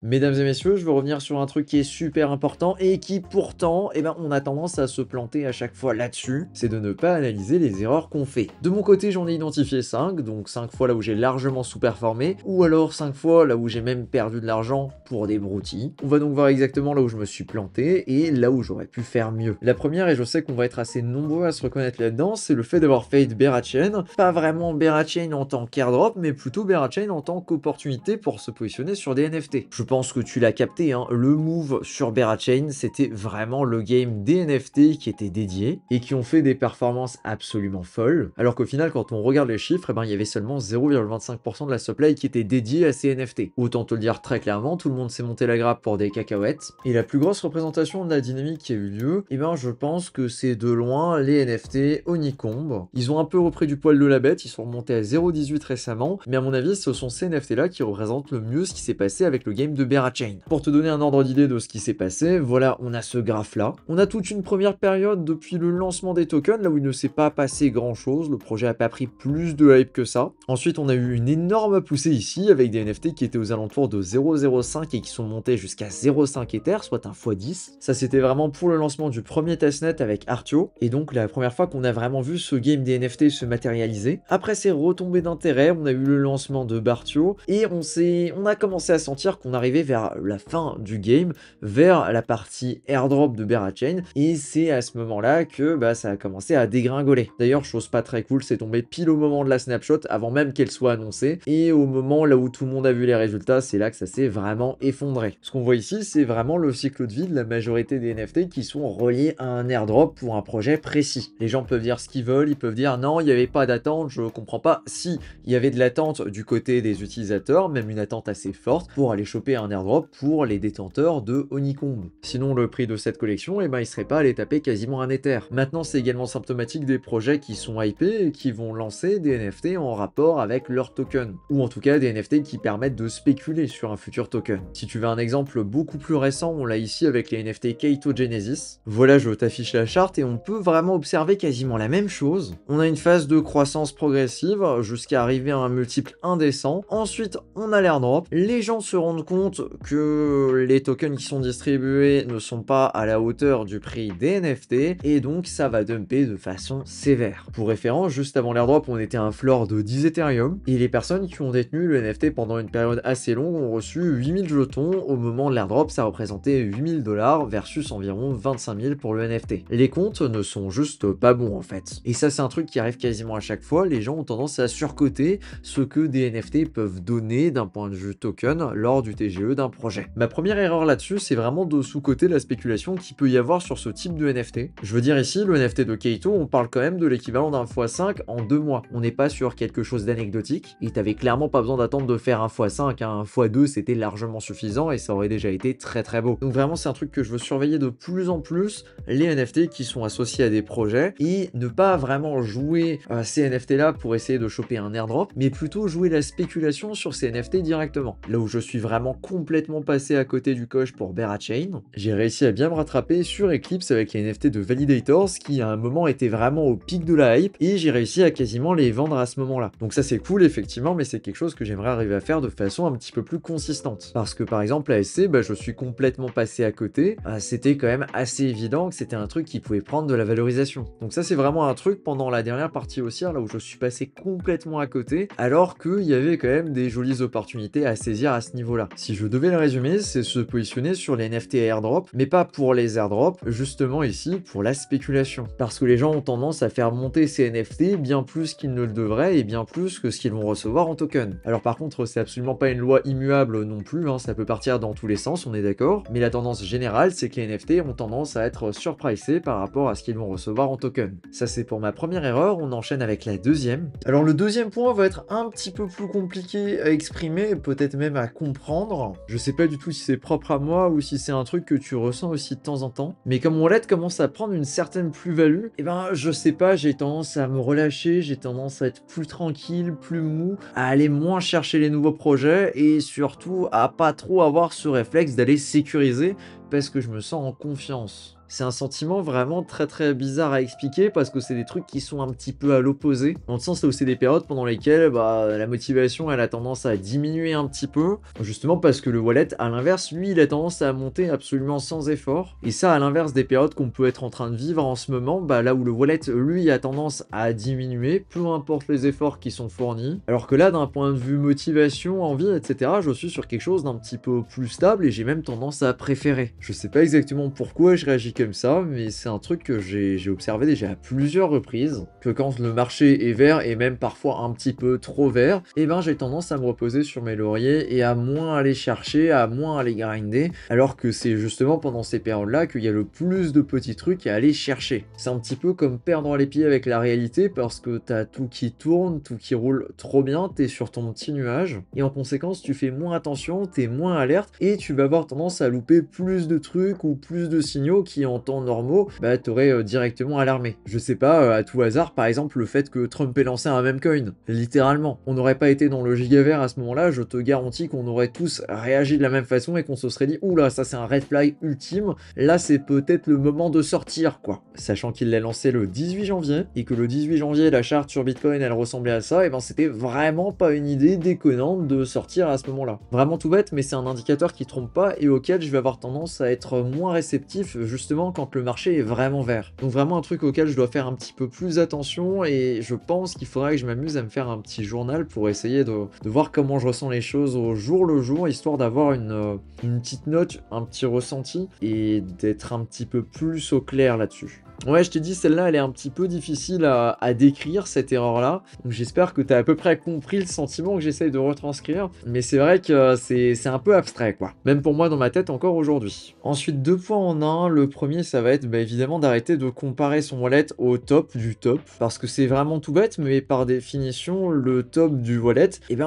Mesdames et messieurs, je veux revenir sur un truc qui est super important et qui pourtant, on a tendance à se planter à chaque fois là-dessus, c'est de ne pas analyser les erreurs qu'on fait. De mon côté, j'en ai identifié 5, donc 5 fois là où j'ai largement sous-performé, ou alors 5 fois là où j'ai même perdu de l'argent pour des broutilles. On va donc voir exactement là où je me suis planté et là où j'aurais pu faire mieux. La première, et je sais qu'on va être assez nombreux à se reconnaître là-dedans, c'est le fait d'avoir fade Berachain, pas vraiment Berachain en tant qu'airdrop, mais plutôt Berachain en tant qu'opportunité pour se positionner sur des NFT. Je pense que tu l'as capté, hein, le move sur Berachain, c'était vraiment le game des NFT qui était dédié et qui ont fait des performances absolument folles. Alors qu'au final, quand on regarde les chiffres, il y avait seulement 0,25% de la supply qui était dédiée à ces NFT. Autant te le dire très clairement, tout le monde s'est monté la grappe pour des cacahuètes. Et la plus grosse représentation de la dynamique qui a eu lieu, je pense que c'est de loin les NFT Honeycomb. Ils ont un peu repris du poil de la bête, ils sont remontés à 0,18 récemment, mais à mon avis, ce sont ces NFT là qui représentent le mieux ce qui s'est passé avec le game de Berachain. Pour te donner un ordre d'idée de ce qui s'est passé, voilà, on a ce graphe là. On a toute une première période depuis le lancement des tokens, là où il ne s'est pas passé grand chose, le projet a pas pris plus de hype que ça. Ensuite, on a eu une énorme poussée ici, avec des NFT qui étaient aux alentours de 0,05 et qui sont montés jusqu'à 0,5 Ether, soit un x10. Ça, c'était vraiment pour le lancement du premier testnet avec Artio, et donc la première fois qu'on a vraiment vu ce game des NFT se matérialiser. Après ces retombées d'intérêt, on a eu le lancement de Bartio, et on a commencé à sentir qu'on arrivait vers la fin du game, vers la partie airdrop de Berachain, et c'est à ce moment-là que ça a commencé à dégringoler. D'ailleurs, chose pas très cool, c'est tombé pile au moment de la snapshot, avant même qu'elle soit annoncée, et au moment là où tout le monde a vu les résultats, c'est là que ça s'est vraiment effondré. Ce qu'on voit ici, c'est vraiment le cycle de vie de la majorité des NFT qui sont reliés à un airdrop pour un projet précis. Les gens peuvent dire ce qu'ils veulent, ils peuvent dire non, il n'y avait pas d'attente, je comprends pas. Si, il y avait de l'attente du côté des utilisateurs, même une attente assez forte, pour aller choper un airdrop pour les détenteurs de Honeycomb. Sinon, le prix de cette collection, il serait pas allé taper quasiment un Ether. Maintenant, c'est également symptomatique des projets qui sont hypés et qui vont lancer des NFT en rapport avec leur token. Ou en tout cas, des NFT qui permettent de spéculer sur un futur token. Si tu veux un exemple beaucoup plus récent, on l'a ici avec les NFT Kaito Genesis. Voilà, je t'affiche la charte et on peut vraiment observer quasiment la même chose. On a une phase de croissance progressive jusqu'à arriver à un multiple indécent. Ensuite, on a l'airdrop. Les gens se rendent compte que les tokens qui sont distribués ne sont pas à la hauteur du prix des NFT et donc ça va dumper de façon sévère. Pour référence, juste avant l'airdrop, on était à un floor de 10 Ethereum et les personnes qui ont détenu le NFT pendant une période assez longue ont reçu 8000 jetons. Au moment de l'airdrop, ça représentait 8000 $ versus environ 25 000 pour le NFT. Les comptes ne sont juste pas bons en fait. Et ça, c'est un truc qui arrive quasiment à chaque fois. Les gens ont tendance à surcoter ce que des NFT peuvent donner d'un point de vue token lors du TGE d'un projet. Ma première erreur là-dessus, c'est vraiment de sous-coter la spéculation qu'il peut y avoir sur ce type de NFT. Je veux dire ici, le NFT de Kaito, on parle quand même de l'équivalent d'un x5 en 2 mois. On n'est pas sur quelque chose d'anecdotique, et t'avais clairement pas besoin d'attendre de faire un x5, un x2 c'était largement suffisant et ça aurait déjà été très très beau. Donc vraiment c'est un truc que je veux surveiller de plus en plus, les NFT qui sont associés à des projets, et ne pas vraiment jouer ces NFT là pour essayer de choper un airdrop, mais plutôt jouer la spéculation sur ces NFT directement. Là où je suis vraiment complètement passé à côté du coche pour Berachain, j'ai réussi à bien me rattraper sur Eclipse avec les NFT de Validators qui à un moment étaient vraiment au pic de la hype et j'ai réussi à quasiment les vendre à ce moment-là. Donc ça c'est cool effectivement, mais c'est quelque chose que j'aimerais arriver à faire de façon un petit peu plus consistante. Parce que par exemple la SC, je suis complètement passé à côté, c'était quand même assez évident que c'était un truc qui pouvait prendre de la valorisation. Donc ça c'est vraiment un truc pendant la dernière partie haussière là où je suis passé complètement à côté, alors qu'il y avait quand même des jolies opportunités à saisir à ce niveau-là. Si je devais le résumer, c'est se positionner sur les NFT airdrop, mais pas pour les airdrops, justement ici pour la spéculation. Parce que les gens ont tendance à faire monter ces NFT bien plus qu'ils ne le devraient et bien plus que ce qu'ils vont recevoir en token. Alors par contre, c'est absolument pas une loi immuable non plus, ça peut partir dans tous les sens, on est d'accord, mais la tendance générale, c'est que les NFT ont tendance à être surpricés par rapport à ce qu'ils vont recevoir en token. Ça c'est pour ma première erreur, on enchaîne avec la deuxième. Alors le deuxième point va être un petit peu plus compliqué à exprimer, peut-être même à comprendre. Je sais pas du tout si c'est propre à moi ou si c'est un truc que tu ressens aussi de temps en temps, mais comme mon wallet commence à prendre une certaine plus-value, je sais pas, j'ai tendance à me relâcher, j'ai tendance à être plus tranquille, plus mou, à aller moins chercher les nouveaux projets et surtout à pas trop avoir ce réflexe d'aller sécuriser parce que je me sens en confiance. C'est un sentiment vraiment très très bizarre à expliquer parce que c'est des trucs qui sont un petit peu à l'opposé. Dans le sens où c'est des périodes pendant lesquelles la motivation elle a tendance à diminuer un petit peu. Justement parce que le wallet à l'inverse lui il a tendance à monter absolument sans effort. Et ça à l'inverse des périodes qu'on peut être en train de vivre en ce moment, là où le wallet lui a tendance à diminuer, peu importe les efforts qui sont fournis. Alors que là d'un point de vue motivation, envie, etc. je suis sur quelque chose d'un petit peu plus stable et j'ai même tendance à préférer. Je sais pas exactement pourquoi je réagis comme ça, mais c'est un truc que j'ai observé déjà à plusieurs reprises, que quand le marché est vert, et même parfois un petit peu trop vert, j'ai tendance à me reposer sur mes lauriers et à moins aller chercher, à moins aller grinder, alors que c'est justement pendant ces périodes-là qu'il y a le plus de petits trucs à aller chercher. C'est un petit peu comme perdre les pieds avec la réalité, parce que t'as tout qui tourne, tout qui roule trop bien, t'es sur ton petit nuage, et en conséquence tu fais moins attention, t'es moins alerte, et tu vas avoir tendance à louper plus de trucs ou plus de signaux qui en temps normaux, t'aurais directement alarmé. Je sais pas, à tout hasard, par exemple, le fait que Trump ait lancé un meme coin, littéralement. On n'aurait pas été dans le gigavert à ce moment-là, je te garantis qu'on aurait tous réagi de la même façon et qu'on se serait dit « Oula, ça c'est un red flag ultime, là c'est peut-être le moment de sortir, quoi ». Sachant qu'il l'a lancé le 18 janvier, et que le 18 janvier, la charte sur Bitcoin, elle ressemblait à ça, c'était vraiment pas une idée déconnante de sortir à ce moment-là. Vraiment tout bête, mais c'est un indicateur qui trompe pas et auquel je vais avoir tendance à être moins réceptif, justement quand le marché est vraiment vert. Donc vraiment un truc auquel je dois faire un petit peu plus attention, et je pense qu'il faudrait que je m'amuse à me faire un petit journal pour essayer de voir comment je ressens les choses au jour le jour, histoire d'avoir une petite note, un petit ressenti, et d'être un petit peu plus au clair là-dessus. Ouais, je t'ai dit, celle-là, elle est un petit peu difficile à décrire, cette erreur-là. Donc j'espère que tu as à peu près compris le sentiment que j'essaye de retranscrire. Mais c'est vrai que c'est un peu abstrait, quoi. Même pour moi, dans ma tête, encore aujourd'hui. Ensuite, 2 points en un. Le premier, ça va être évidemment d'arrêter de comparer son wallet au top du top. Parce que c'est vraiment tout bête, mais par définition, le top du wallet, il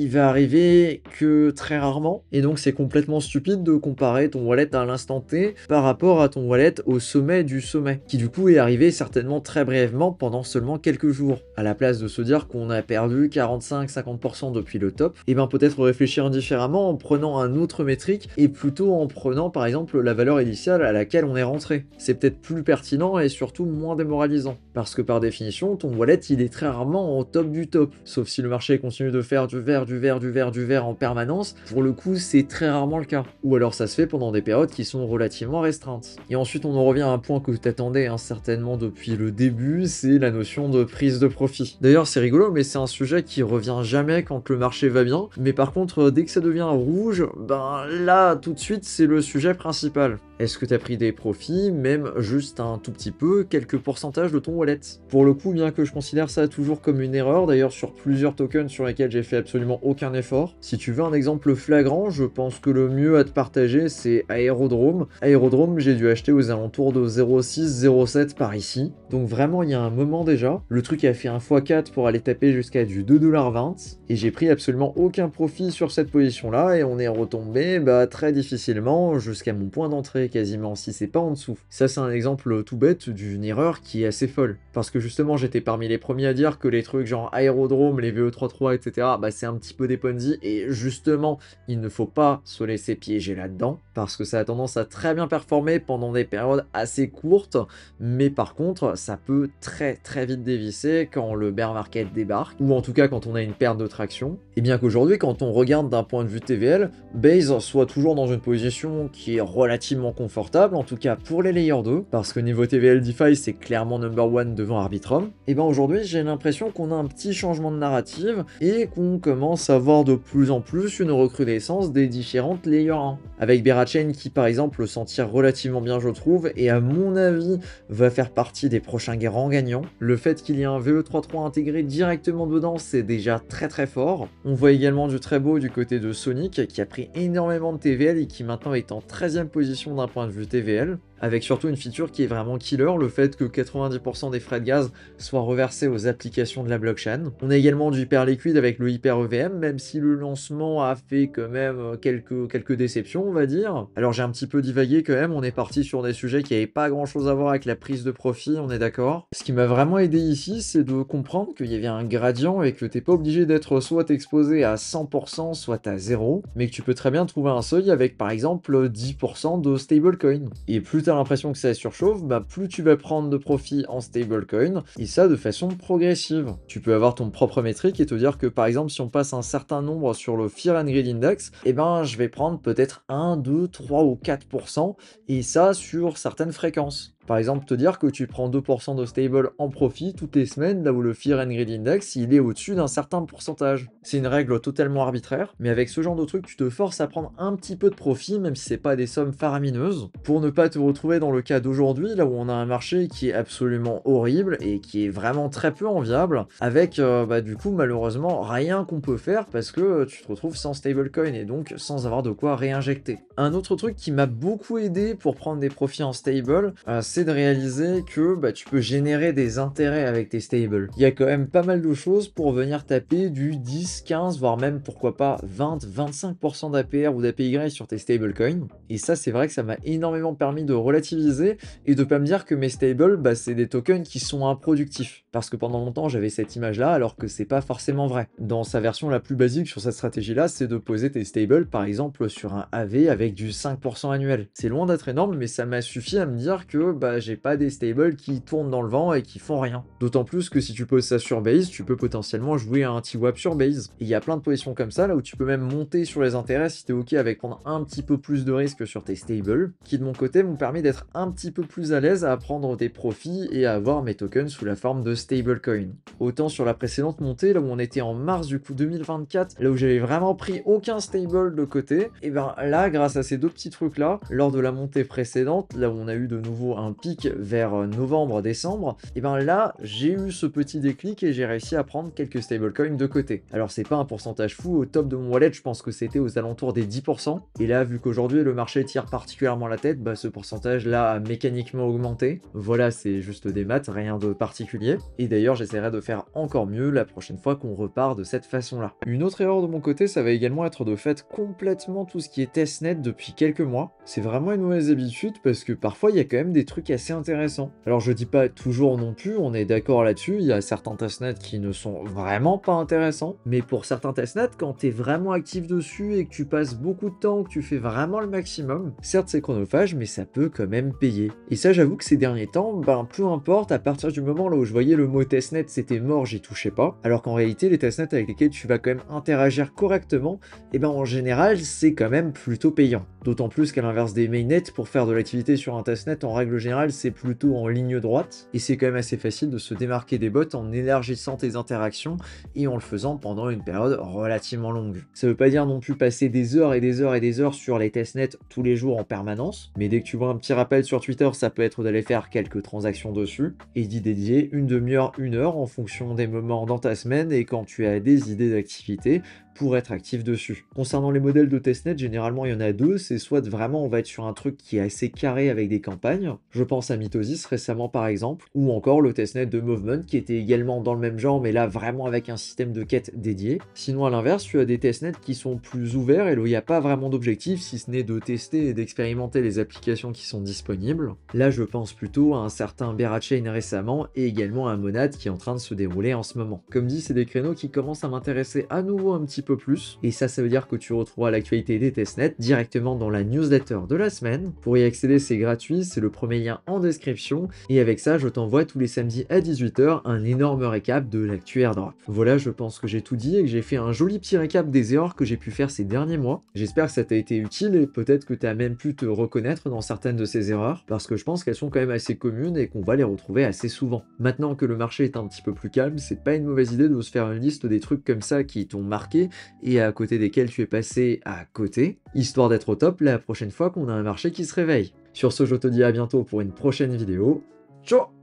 va arriver que très rarement. Et donc c'est complètement stupide de comparer ton wallet à l'instant T par rapport à ton wallet au sommet du sommet, qui du coup est arrivé certainement très brièvement pendant seulement quelques jours. À la place de se dire qu'on a perdu 45-50% depuis le top, peut-être réfléchir différemment en prenant un autre métrique, et plutôt en prenant par exemple la valeur initiale à laquelle on est rentré. C'est peut-être plus pertinent et surtout moins démoralisant. Parce que par définition, ton wallet il est très rarement au top du top. Sauf si le marché continue de faire du vert, du vert, du vert, du vert en permanence, pour le coup c'est très rarement le cas. Ou alors ça se fait pendant des périodes qui sont relativement restreintes. Et ensuite on en revient à un point que tu attendais certainement depuis le début, c'est la notion de prise de profit. D'ailleurs c'est rigolo, mais c'est un sujet qui revient jamais quand le marché va bien, mais par contre dès que ça devient rouge, là tout de suite c'est le sujet principal. Est-ce que tu as pris des profits, même juste un tout petit peu, quelques pourcentages de ton wallet? Pour le coup, bien que je considère ça toujours comme une erreur, d'ailleurs sur plusieurs tokens sur lesquels j'ai fait absolument aucun effort, si tu veux un exemple flagrant, je pense que le mieux à te partager c'est Aérodrome. Aérodrome, j'ai dû acheter aux alentours de 0,6-0,7 par ici, donc vraiment il y a un moment déjà, le truc a fait un x4 pour aller taper jusqu'à du 2,20$, et j'ai pris absolument aucun profit sur cette position là, et on est retombé très difficilement jusqu'à mon point d'entrée quasiment, si c'est pas en dessous. Ça c'est un exemple tout bête d'une erreur qui est assez folle, parce que justement j'étais parmi les premiers à dire que les trucs genre Aérodrome, les VE33, etc. c'est un petit peu des Ponzi, et justement il ne faut pas se laisser piéger là-dedans, parce que ça a tendance à très bien performer pendant des périodes assez courtes, mais par contre ça peut très très vite dévisser quand le bear market débarque, ou en tout cas quand on a une perte de traction, et bien qu'aujourd'hui quand on regarde d'un point de vue TVL, Base soit toujours dans une position qui est relativement confortable, en tout cas pour les Layer 2, parce que niveau TVL DeFi c'est clairement number one devant Arbitrum, et aujourd'hui j'ai l'impression qu'on a un petit changement de narrative, et qu'on commence à voir de plus en plus une recrudescence des différentes Layer 1, avec Berachain qui par exemple s'en tire relativement bien je trouve, et à mon avis va faire partie des prochains grands gagnants. Le fait qu'il y ait un VE33 intégré directement dedans c'est déjà très très fort. On voit également du très beau du côté de Sonic qui a pris énormément de TVL et qui maintenant est en 13e position d'un point de vue TVL. avec surtout une feature qui est vraiment killer, le fait que 90% des frais de gaz soient reversés aux applications de la blockchain. On a également du hyperliquide avec le hyper EVM, même si le lancement a fait quand même quelques déceptions, on va dire. Alors j'ai un petit peu divagué quand même, on est parti sur des sujets qui n'avaient pas grand chose à voir avec la prise de profit, on est d'accord. Ce qui m'a vraiment aidé ici, c'est de comprendre qu'il y avait un gradient et que t'es pas obligé d'être soit exposé à 100%, soit à 0, mais que tu peux très bien trouver un seuil avec par exemple 10% de stablecoin. Et plus t'as l'impression que ça surchauffe, bah plus tu vas prendre de profit en stablecoin, et ça de façon progressive. Tu peux avoir ton propre métrique et te dire que par exemple si on passe un certain nombre sur le Fear and Greed Index, eh ben je vais prendre peut-être 1, 2, 3 ou 4%, et ça sur certaines fréquences. Par exemple, te dire que tu prends 2% de stable en profit toutes les semaines, là où le Fear and Greed Index, il est au-dessus d'un certain pourcentage. C'est une règle totalement arbitraire, mais avec ce genre de truc, tu te forces à prendre un petit peu de profit, même si c'est pas des sommes faramineuses, pour ne pas te retrouver dans le cas d'aujourd'hui, là où on a un marché qui est absolument horrible et qui est vraiment très peu enviable, avec du coup malheureusement rien qu'on peut faire parce que tu te retrouves sans stablecoin et donc sans avoir de quoi réinjecter. Un autre truc qui m'a beaucoup aidé pour prendre des profits en stable, c'est de réaliser que tu peux générer des intérêts avec tes stables. Il y a quand même pas mal de choses pour venir taper du 10, 15, voire même pourquoi pas 20, 25% d'APR ou d'APY sur tes stablecoins. Et ça, c'est vrai que ça m'a énormément permis de relativiser et de pas me dire que mes stables, c'est des tokens qui sont improductifs. Parce que pendant longtemps, j'avais cette image-là, alors que c'est pas forcément vrai. Dans sa version la plus basique sur cette stratégie-là, c'est de poser tes stables, par exemple, sur un AV avec du 5% annuel. C'est loin d'être énorme, mais ça m'a suffi à me dire que j'ai pas des stables qui tournent dans le vent et qui font rien. D'autant plus que si tu poses ça sur Base, tu peux potentiellement jouer à un T-Wap sur Base. Et il y a plein de positions comme ça, là où tu peux même monter sur les intérêts si t'es ok avec prendre un petit peu plus de risques sur tes stables, qui de mon côté m'ont permis d'être un petit peu plus à l'aise à prendre des profits et à avoir mes tokens sous la forme de stablecoin. Autant sur la précédente montée, là où on était en mars du coup 2024, là où j'avais vraiment pris aucun stable de côté, et là, grâce à ces deux petits trucs là, lors de la montée précédente, là où on a eu de nouveau un pic vers novembre-décembre, et là, j'ai eu ce petit déclic et j'ai réussi à prendre quelques stablecoins de côté. Alors c'est pas un pourcentage fou, au top de mon wallet, je pense que c'était aux alentours des 10%, et là, vu qu'aujourd'hui le marché tire particulièrement la tête, ce pourcentage là a mécaniquement augmenté. Voilà, c'est juste des maths, rien de particulier, et d'ailleurs j'essaierai de faire encore mieux la prochaine fois qu'on repart de cette façon-là. Une autre erreur de mon côté, ça va également être de fait complètement tout ce qui est testnet depuis quelques mois. C'est vraiment une mauvaise habitude parce que parfois il y a quand même des trucs assez intéressants. Alors je dis pas toujours non plus, on est d'accord là-dessus, il y a certains testnets qui ne sont vraiment pas intéressants, mais pour certains testnets, quand tu es vraiment actif dessus et que tu passes beaucoup de temps, que tu fais vraiment le maximum, certes c'est chronophage, mais ça peut quand même payer. Et ça j'avoue que ces derniers temps, peu importe, à partir du moment là où je voyais le mot testnet, c'était mort, j'y touchais pas, alors qu'en réalité les testnets avec lesquels tu vas quand même interagir correctement, en général c'est quand même plutôt payant. D'autant plus qu'à l'inverse des mainnets, pour faire de l'activité sur un testnet, en règle générale, c'est plutôt en ligne droite, et c'est quand même assez facile de se démarquer des bots en élargissant tes interactions et en le faisant pendant une période relativement longue. Ça veut pas dire non plus passer des heures et des heures et des heures sur les testnets tous les jours en permanence, mais dès que tu vois un petit rappel sur Twitter, ça peut être d'aller faire quelques transactions dessus, et d'y dédier une demi-heure, une heure en fonction des moments dans ta semaine et quand tu as des idées d'activité pour être actif dessus. Concernant les modèles de testnet, généralement il y en a deux, c'est soit vraiment on va être sur un truc qui est assez carré avec des campagnes, je pense à Mitosis récemment par exemple, ou encore le testnet de Movement qui était également dans le même genre mais là vraiment avec un système de quête dédié. Sinon à l'inverse, tu as des testnets qui sont plus ouverts et là où il n'y a pas vraiment d'objectif si ce n'est de tester et d'expérimenter les applications qui sont disponibles. Là je pense plutôt à un certain Berachain récemment et également à Monad qui est en train de se dérouler en ce moment. Comme dit, c'est des créneaux qui commencent à m'intéresser à nouveau un petit peu plus, et ça veut dire que tu retrouveras l'actualité des testnets directement dans la newsletter de la semaine. Pour y accéder, c'est gratuit, c'est le premier lien en description, et avec ça, je t'envoie tous les samedis à 18 h un énorme récap de l'actu airdrop. Voilà, je pense que j'ai tout dit et que j'ai fait un joli petit récap des erreurs que j'ai pu faire ces derniers mois. J'espère que ça t'a été utile et peut-être que tu as même pu te reconnaître dans certaines de ces erreurs, parce que je pense qu'elles sont quand même assez communes et qu'on va les retrouver assez souvent. Maintenant que le marché est un petit peu plus calme, c'est pas une mauvaise idée de se faire une liste des trucs comme ça qui t'ont marqué et à côté desquels tu es passé à côté, histoire d'être au top la prochaine fois qu'on a un marché qui se réveille. Sur ce, je te dis à bientôt pour une prochaine vidéo. Ciao!